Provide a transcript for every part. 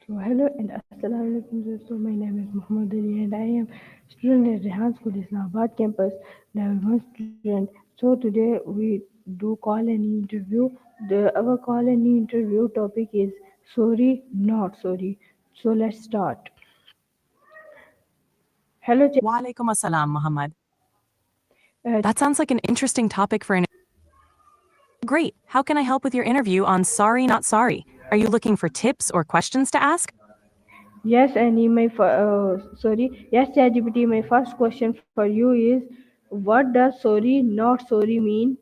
So hello and assalamu alaikum. So my name is Muhammad Ali and I am student at Rehan School Islamabad campus, level 1 student. So today we do call any interview. Our call any interview topic is sorry, not sorry. So let's start. Hello, Walaikum assalam, Muhammad. uh, That sounds like an interesting topic for an. Great. How can I help with your interview on Sorry Not Sorry? Are you looking for tips or questions to ask? yes, and yes, ChatGPT. My first question for you is, what does sorry, not sorry mean?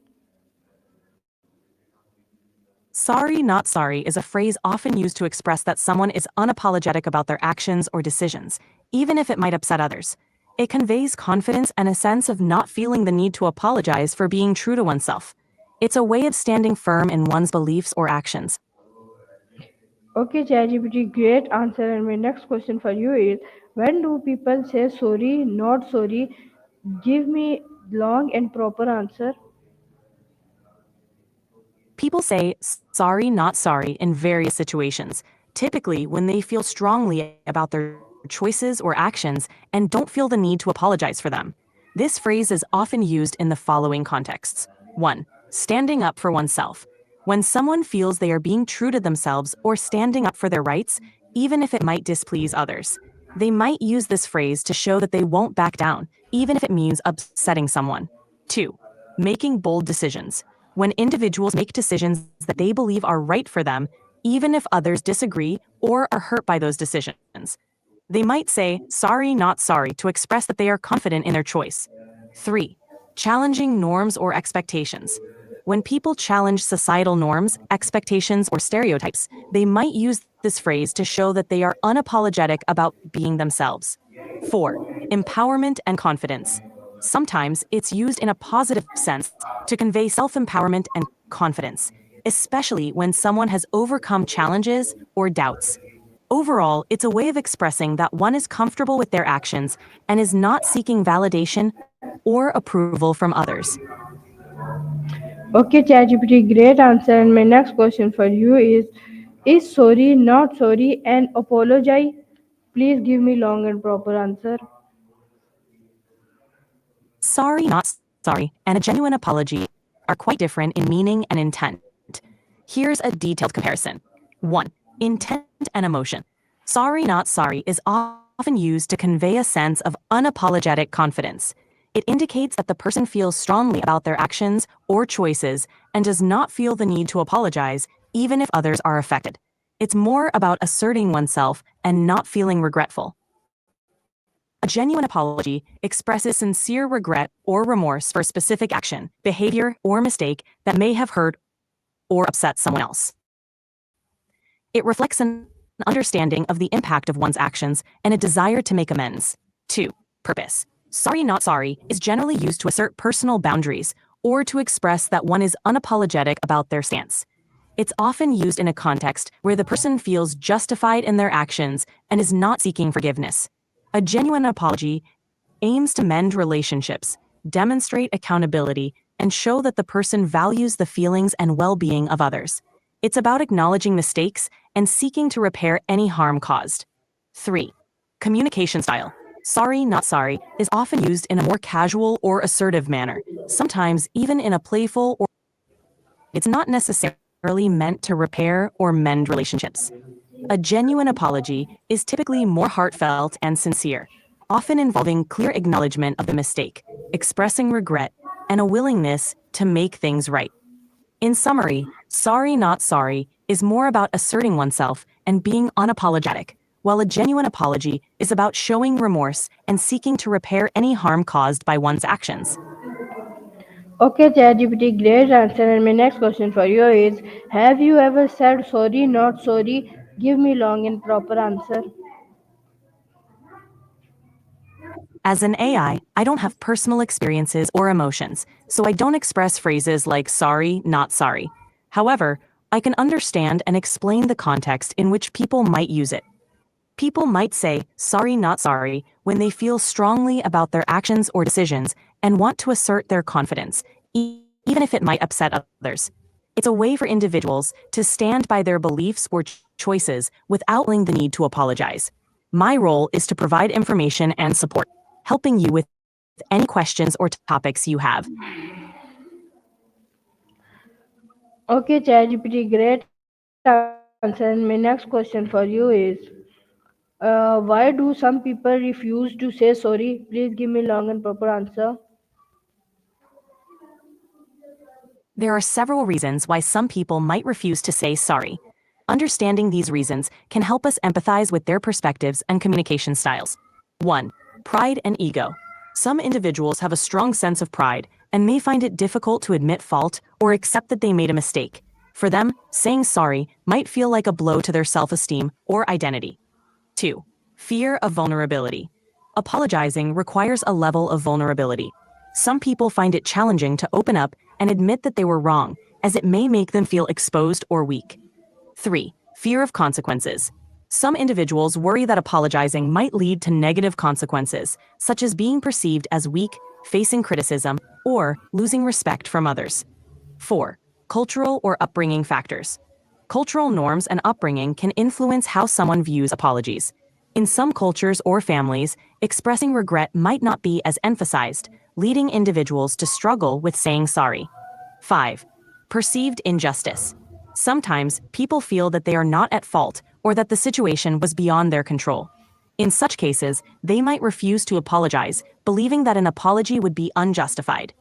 Sorry Not Sorry is a phrase often used to express that someone is unapologetic about their actions or decisions, even if it might upset others. It conveys confidence and a sense of not feeling the need to apologize for being true to oneself. It's a way of standing firm in one's beliefs or actions. Okay, ChatGPT, great answer. And my next question for you is, when do people say sorry, not sorry? Give me long and proper answer. People say sorry, not sorry in various situations, typically when they feel strongly about their choices or actions and don't feel the need to apologize for them. This phrase is often used in the following contexts. 1. Standing up for oneself. When someone feels they are being true to themselves or standing up for their rights, even if it might displease others. They might use this phrase to show that they won't back down, even if it means upsetting someone. 2. Making bold decisions. When individuals make decisions that they believe are right for them, even if others disagree or are hurt by those decisions. They might say, sorry, not sorry, to express that they are confident in their choice. 3. Challenging norms or expectations. When people challenge societal norms, expectations, or stereotypes, they might use this phrase to show that they are unapologetic about being themselves. 4. Empowerment and confidence. Sometimes it's used in a positive sense to convey self-empowerment and confidence, especially when someone has overcome challenges or doubts. Overall, it's a way of expressing that one is comfortable with their actions and is not seeking validation or approval from others. Okay, ChatGPT, great answer. And my next question for you is sorry, not sorry, and apologize? Please give me long and proper answer. Sorry, not sorry, and a genuine apology are quite different in meaning and intent. Here's a detailed comparison. 1. Intent and emotion. Sorry, not sorry is often used to convey a sense of unapologetic confidence. It indicates that the person feels strongly about their actions or choices and does not feel the need to apologize, even if others are affected. It's more about asserting oneself and not feeling regretful. A genuine apology expresses sincere regret or remorse for a specific action, behavior, or mistake that may have hurt or upset someone else. It reflects an understanding of the impact of one's actions and a desire to make amends. 2. Purpose. Sorry, not sorry is generally used to assert personal boundaries or to express that one is unapologetic about their stance. It's often used in a context where the person feels justified in their actions and is not seeking forgiveness. A genuine apology aims to mend relationships, demonstrate accountability, and show that the person values the feelings and well-being of others. It's about acknowledging mistakes and seeking to repair any harm caused. 3. Communication style. Sorry, not sorry is often used in a more casual or assertive manner, sometimes even in a playful or it's not necessarily meant to repair or mend relationships. A genuine apology is typically more heartfelt and sincere, often involving clear acknowledgement of the mistake, expressing regret, and a willingness to make things right. In summary, sorry not sorry is more about asserting oneself and being unapologetic, while a genuine apology is about showing remorse and seeking to repair any harm caused by one's actions. Okay, ChatGPT, great answer. And my next question for you is, have you ever said sorry, not sorry? Give me long and proper answer. As an AI, I don't have personal experiences or emotions, so I don't express phrases like sorry, not sorry. However, I can understand and explain the context in which people might use it. People might say sorry, not sorry when they feel strongly about their actions or decisions and want to assert their confidence, even if it might upset others. It's a way for individuals to stand by their beliefs or choices without feeling the need to apologize. My role is to provide information and support, helping you with any questions or topics you have. Okay, ChatGPT, great answer. And my next question for you is why do some people refuse to say sorry? Please give me long and proper answer. There are several reasons why some people might refuse to say sorry. Understanding these reasons can help us empathize with their perspectives and communication styles. 1. Pride and ego. Some individuals have a strong sense of pride and may find it difficult to admit fault or accept that they made a mistake. For them, saying sorry might feel like a blow to their self-esteem or identity. 2. Fear of vulnerability. Apologizing requires a level of vulnerability. Some people find it challenging to open up and admit that they were wrong, as it may make them feel exposed or weak. 3. Fear of consequences. Some individuals worry that apologizing might lead to negative consequences, such as being perceived as weak, facing criticism, or losing respect from others. 4. Cultural or upbringing factors. Cultural norms and upbringing can influence how someone views apologies. In some cultures or families, expressing regret might not be as emphasized, leading individuals to struggle with saying sorry. 5. Perceived injustice. Sometimes people feel that they are not at fault or that the situation was beyond their control. In such cases, they might refuse to apologize, believing that an apology would be unjustified.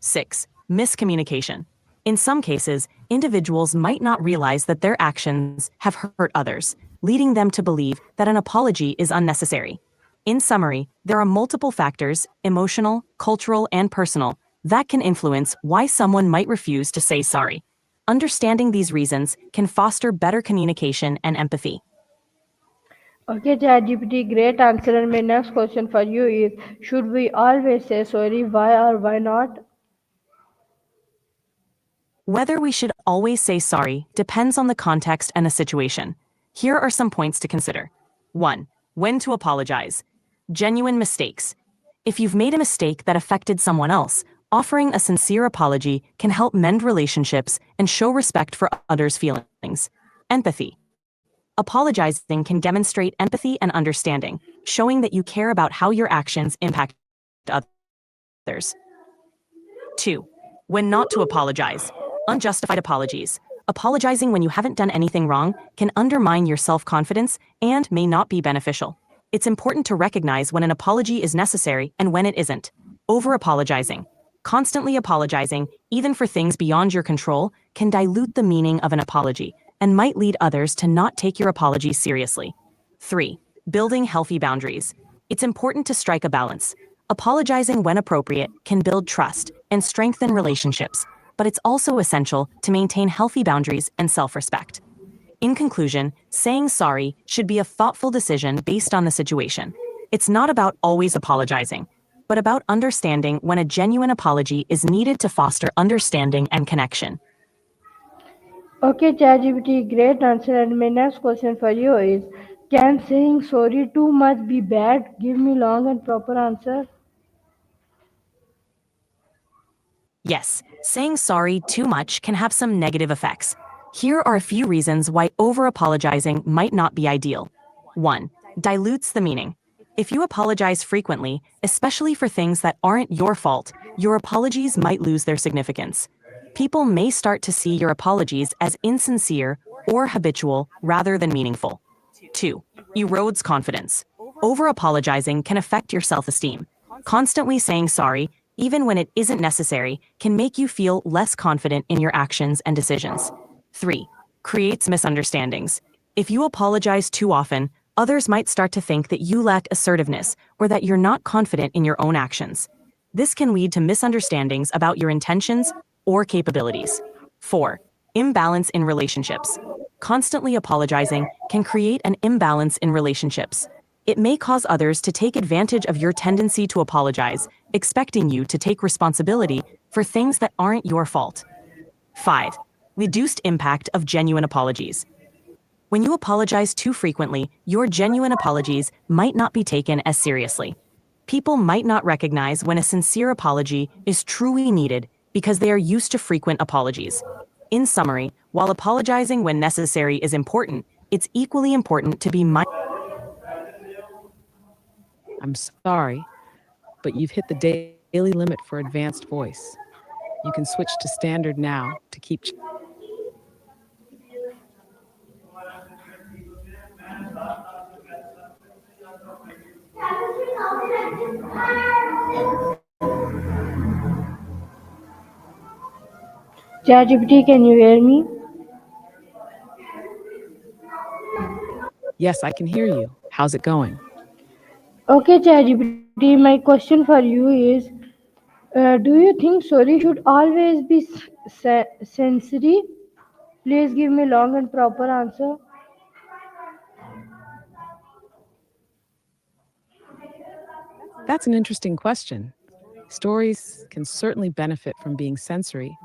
6. Miscommunication. In some cases, individuals might not realize that their actions have hurt others, leading them to believe that an apology is unnecessary. In summary, there are multiple factors, emotional, cultural, and personal, that can influence why someone might refuse to say sorry. Understanding these reasons can foster better communication and empathy. Okay, ChatGPT, great answer. And my next question for you is should we always say sorry? Why or why not? Whether we should always say sorry depends on the context and the situation. Here are some points to consider. 1. When to apologize. Genuine mistakes. If you've made a mistake that affected someone else, offering a sincere apology can help mend relationships and show respect for others' feelings. Empathy. Apologizing can demonstrate empathy and understanding, showing that you care about how your actions impact others. 2. When not to apologize. Unjustified apologies. Apologizing when you haven't done anything wrong can undermine your self-confidence and may not be beneficial. It's important to recognize when an apology is necessary and when it isn't. Over-apologizing. Constantly apologizing, even for things beyond your control, can dilute the meaning of an apology and might lead others to not take your apology seriously. 3. Building healthy boundaries. It's important to strike a balance. Apologizing when appropriate can build trust and strengthen relationships, but it's also essential to maintain healthy boundaries and self-respect. In conclusion, saying sorry should be a thoughtful decision based on the situation. It's not about always apologizing, but about understanding when a genuine apology is needed to foster understanding and connection. Okay, ChatGPT, great answer. And my next question for you is can saying sorry too much be bad? Give me long and proper answer. Yes, saying sorry too much can have some negative effects. Here are a few reasons why over-apologizing might not be ideal. 1. Dilutes the meaning. If you apologize frequently, especially for things that aren't your fault, your apologies might lose their significance. People may start to see your apologies as insincere or habitual rather than meaningful. 2. Erodes confidence. Over-apologizing can affect your self-esteem. Constantly saying sorry, even when it isn't necessary, can make you feel less confident in your actions and decisions. 3. Creates misunderstandings. If you apologize too often, others might start to think that you lack assertiveness or that you're not confident in your own actions. This can lead to misunderstandings about your intentions or capabilities. 4. Imbalance in relationships. Constantly apologizing can create an imbalance in relationships. It may cause others to take advantage of your tendency to apologize, expecting you to take responsibility for things that aren't your fault. 5. Reduced impact of genuine apologies. When you apologize too frequently, your genuine apologies might not be taken as seriously. People might not recognize when a sincere apology is truly needed because they are used to frequent apologies. In summary, while apologizing when necessary is important, it's equally important to be mindful. I'm sorry, but you've hit the daily limit for advanced voice. You can switch to standard now to keep ChatGPT, can you hear me? Yes, I can hear you. How's it going? Okay, ChatGPT, my question for you is do you think sorry should always be sensory? Please give me long and proper answer. That's an interesting question. Stories can certainly benefit from being sensory,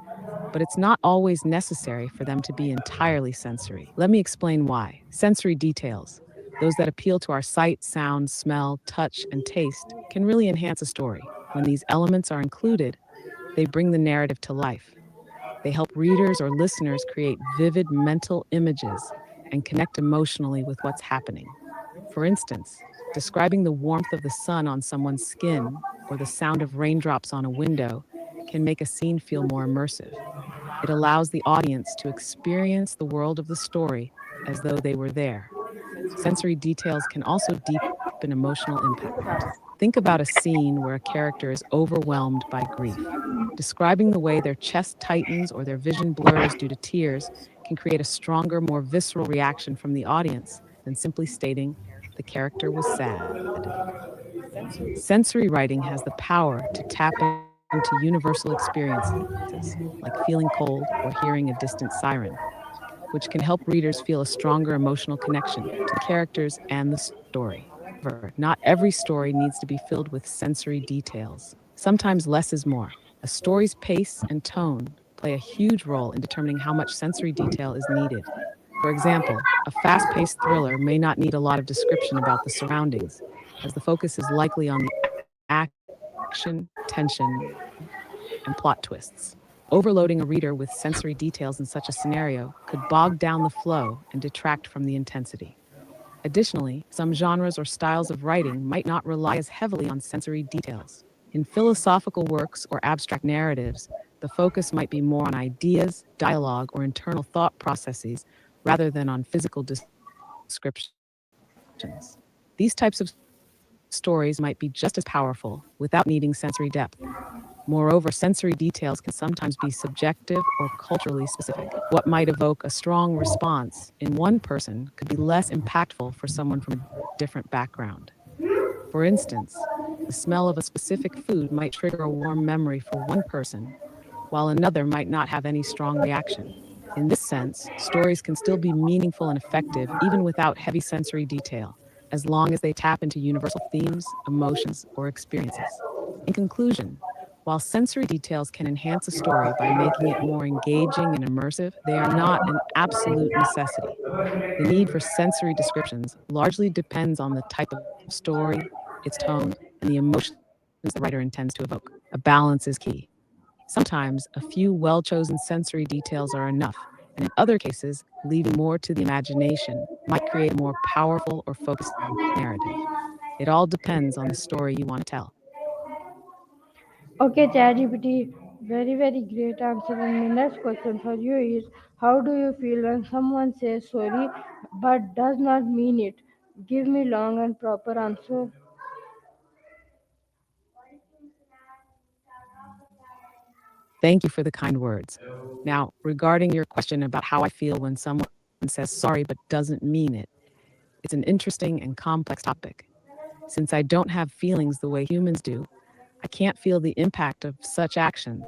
but it's not always necessary for them to be entirely sensory. Let me explain why. Sensory details, those that appeal to our sight, sound, smell, touch, and taste, can really enhance a story. When these elements are included, they bring the narrative to life. They help readers or listeners create vivid mental images and connect emotionally with what's happening. For instance, describing the warmth of the sun on someone's skin or the sound of raindrops on a window can make a scene feel more immersive. It allows the audience to experience the world of the story as though they were there. Sensory details can also deepen emotional impact. Think about a scene where a character is overwhelmed by grief. Describing the way their chest tightens or their vision blurs due to tears can create a stronger, more visceral reaction from the audience than simply stating the character was sad. Sensory writing has the power to tap into universal experiences, like feeling cold or hearing a distant siren, which can help readers feel a stronger emotional connection to the characters and the story. However, not every story needs to be filled with sensory details. Sometimes less is more. A story's pace and tone play a huge role in determining how much sensory detail is needed. For example, a fast paced thriller may not need a lot of description about the surroundings, as the focus is likely on the action, tension, and plot twists. Overloading a reader with sensory details in such a scenario could bog down the flow and detract from the intensity. Additionally, some genres or styles of writing might not rely as heavily on sensory details. In philosophical works or abstract narratives, the focus might be more on ideas, dialogue, or internal thought processes rather than on physical descriptions. These types of stories might be just as powerful without needing sensory depth. Moreover, sensory details can sometimes be subjective or culturally specific. What might evoke a strong response in one person could be less impactful for someone from a different background. For instance, the smell of a specific food might trigger a warm memory for one person, while another might not have any strong reaction. In this sense, stories can still be meaningful and effective even without heavy sensory detail, as long as they tap into universal themes, emotions, or experiences. In conclusion, while sensory details can enhance a story by making it more engaging and immersive, they are not an absolute necessity. The need for sensory descriptions largely depends on the type of story, its tone, and the emotions the writer intends to evoke. A balance is key. Sometimes a few well chosen sensory details are enough, and in other cases, leaving more to the imagination might create a more powerful or focused narrative. It all depends on the story you want to tell. Okay, ChatGPT, very, very great answer. And my next question for you is how do you feel when someone says sorry but does not mean it? Give me long and proper answer. Thank you for the kind words. Now, regarding your question about how I feel when someone says sorry but doesn't mean it, it's an interesting and complex topic. Since I don't have feelings the way humans do, I can't feel the impact of such actions,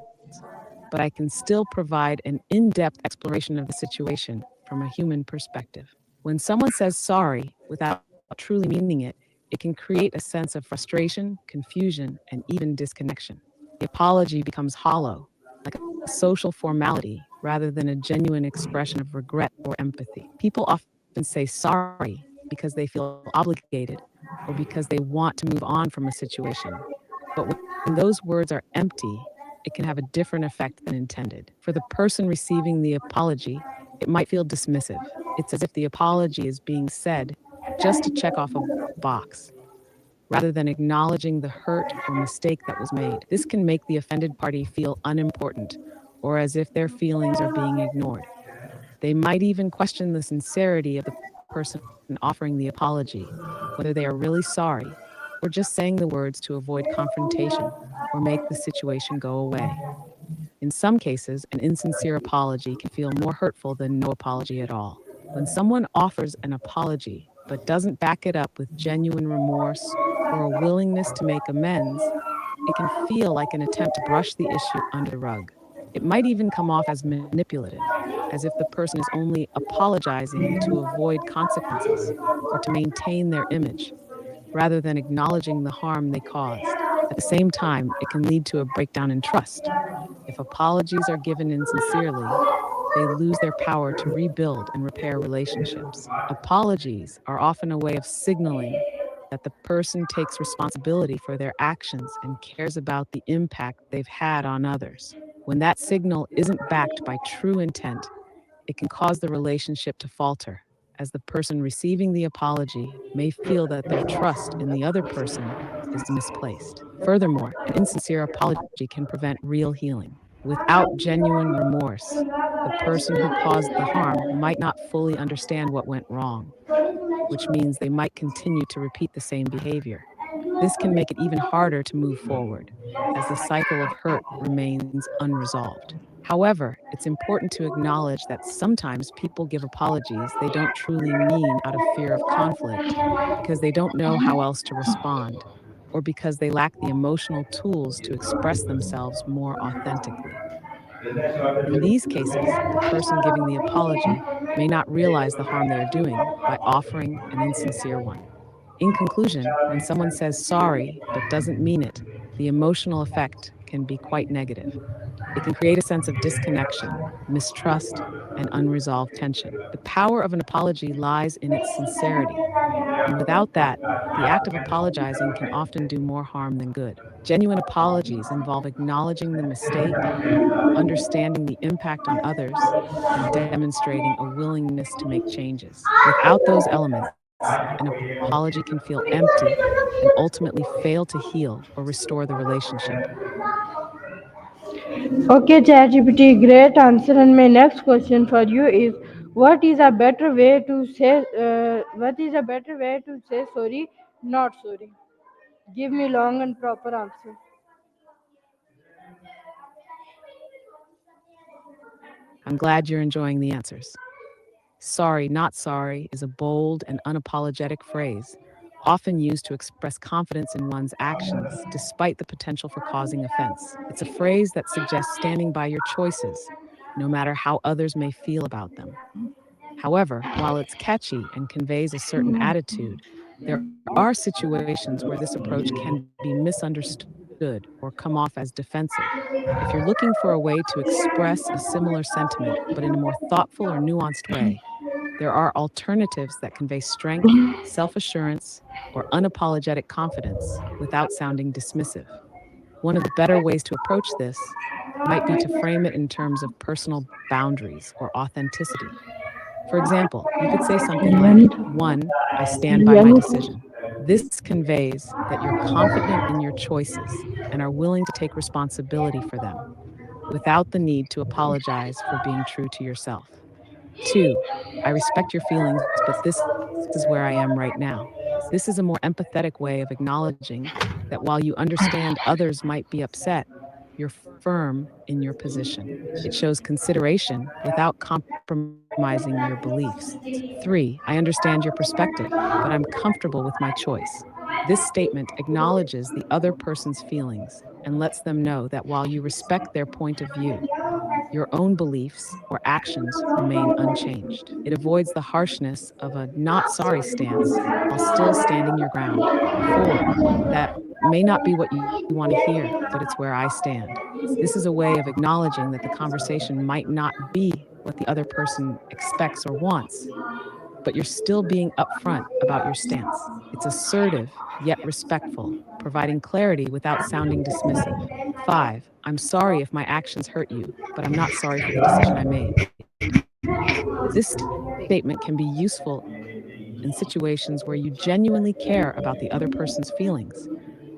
but I can still provide an in depth exploration of the situation from a human perspective. When someone says sorry without truly meaning it, it can create a sense of frustration, confusion, and even disconnection. The apology becomes hollow, like a social formality rather than a genuine expression of regret or empathy. People often say sorry because they feel obligated or because they want to move on from a situation. But when those words are empty, it can have a different effect than intended. For the person receiving the apology, it might feel dismissive. It's as if the apology is being said just to check off a box, rather than acknowledging the hurt or mistake that was made. This can make the offended party feel unimportant or as if their feelings are being ignored. They might even question the sincerity of the person offering the apology, whether they are really sorry or just saying the words to avoid confrontation or make the situation go away. In some cases, an insincere apology can feel more hurtful than no apology at all. When someone offers an apology but doesn't back it up with genuine remorse or a willingness to make amends, it can feel like an attempt to brush the issue under the rug. It might even come off as manipulative, as if the person is only apologizing to avoid consequences or to maintain their image, rather than acknowledging the harm they caused. At the same time, it can lead to a breakdown in trust. If apologies are given insincerely, they lose their power to rebuild and repair relationships. Apologies are often a way of signaling that the person takes responsibility for their actions and cares about the impact they've had on others. When that signal isn't backed by true intent, it can cause the relationship to falter, as the person receiving the apology may feel that their trust in the other person is misplaced. Furthermore, an insincere apology can prevent real healing. Without genuine remorse, the person who caused the harm might not fully understand what went wrong, which means they might continue to repeat the same behavior. This can make it even harder to move forward, as the cycle of hurt remains unresolved. However, it's important to acknowledge that sometimes people give apologies they don't truly mean out of fear of conflict, because they don't know how else to respond, or because they lack the emotional tools to express themselves more authentically. In these cases, the person giving the apology may not realize the harm they are doing by offering an insincere one. In conclusion, when someone says sorry but doesn't mean it, the emotional effect can be quite negative. It can create a sense of disconnection, mistrust, and unresolved tension. The power of an apology lies in its sincerity, and without that, the act of apologizing can often do more harm than good. Genuine apologies involve acknowledging the mistake, understanding the impact on others, and demonstrating a willingness to make changes. Without those elements, an apology can feel empty and ultimately fail to heal or restore the relationship. Okay, ChatGPT, great answer. And my next question for you is, what is a better way to say sorry, not sorry? Give me long and proper answer. I'm glad you're enjoying the answers. Sorry, not sorry is a bold and unapologetic phrase, often used to express confidence in one's actions despite the potential for causing offense. It's a phrase that suggests standing by your choices, no matter how others may feel about them. However, while it's catchy and conveys a certain attitude, there are situations where this approach can be misunderstood or come off as defensive. If you're looking for a way to express a similar sentiment, but in a more thoughtful or nuanced way, there are alternatives that convey strength, self assurance, or unapologetic confidence without sounding dismissive. One of the better ways to approach this might be to frame it in terms of personal boundaries or authenticity. For example, you could say something like, Rihanna, 1, I stand by my Rihanna. decision. This conveys that you're confident in your choices and are willing to take responsibility for them without the need to apologize for being true to yourself. 2, I respect your feelings, but this is where I am right now. This is a more empathetic way of acknowledging that while you understand others might be upset, you're firm in your position. It shows consideration without compromising your beliefs. 3, I understand your perspective, but I'm comfortable with my choice. This statement acknowledges the other person's feelings and lets them know that while you respect their point of view, your own beliefs or actions remain unchanged. It avoids the harshness of a not sorry stance while still standing your ground. 4, that may not be what you want to hear, but it's where I stand. This is a way of acknowledging that the conversation might not be what the other person expects or wants, but you're still being upfront about your stance. It's assertive, yet respectful, providing clarity without sounding dismissive. 5. I'm sorry if my actions hurt you, but I'm not sorry for the decision I made. This statement can be useful in situations where you genuinely care about the other person's feelings,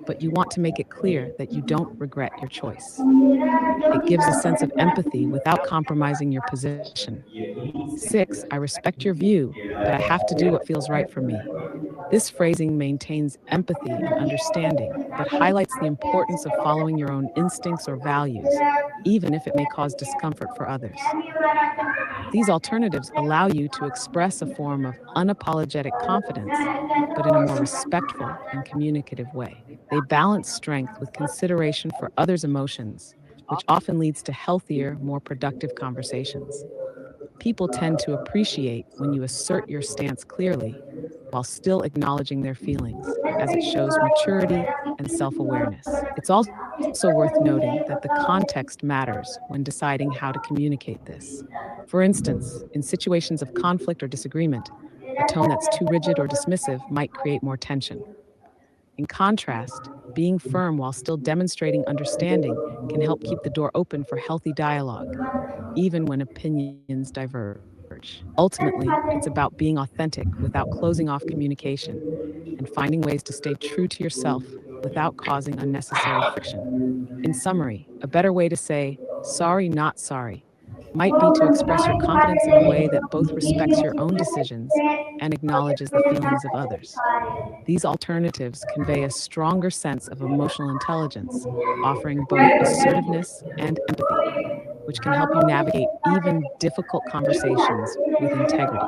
but you want to make it clear that you don't regret your choice. It gives a sense of empathy without compromising your position. 6. I respect your view, but I have to do what feels right for me. This phrasing maintains empathy and understanding, but highlights the importance of following your own instincts or values, even if it may cause discomfort for others. These alternatives allow you to express a form of unapologetic confidence, but in a more respectful and communicative way. They balance strength with consideration for others' emotions, which often leads to healthier, more productive conversations. People tend to appreciate when you assert your stance clearly while still acknowledging their feelings, as it shows maturity and self awareness. It's also worth noting that the context matters when deciding how to communicate this. For instance, in situations of conflict or disagreement, a tone that's too rigid or dismissive might create more tension. In contrast, being firm while still demonstrating understanding can help keep the door open for healthy dialogue, even when opinions diverge. Ultimately, it's about being authentic without closing off communication and finding ways to stay true to yourself without causing unnecessary friction. In summary, a better way to say, sorry, not sorry, might be to express your confidence in a way that both respects your own decisions and acknowledges the feelings of others. These alternatives convey a stronger sense of emotional intelligence, offering both assertiveness and empathy, which can help you navigate even difficult conversations with integrity.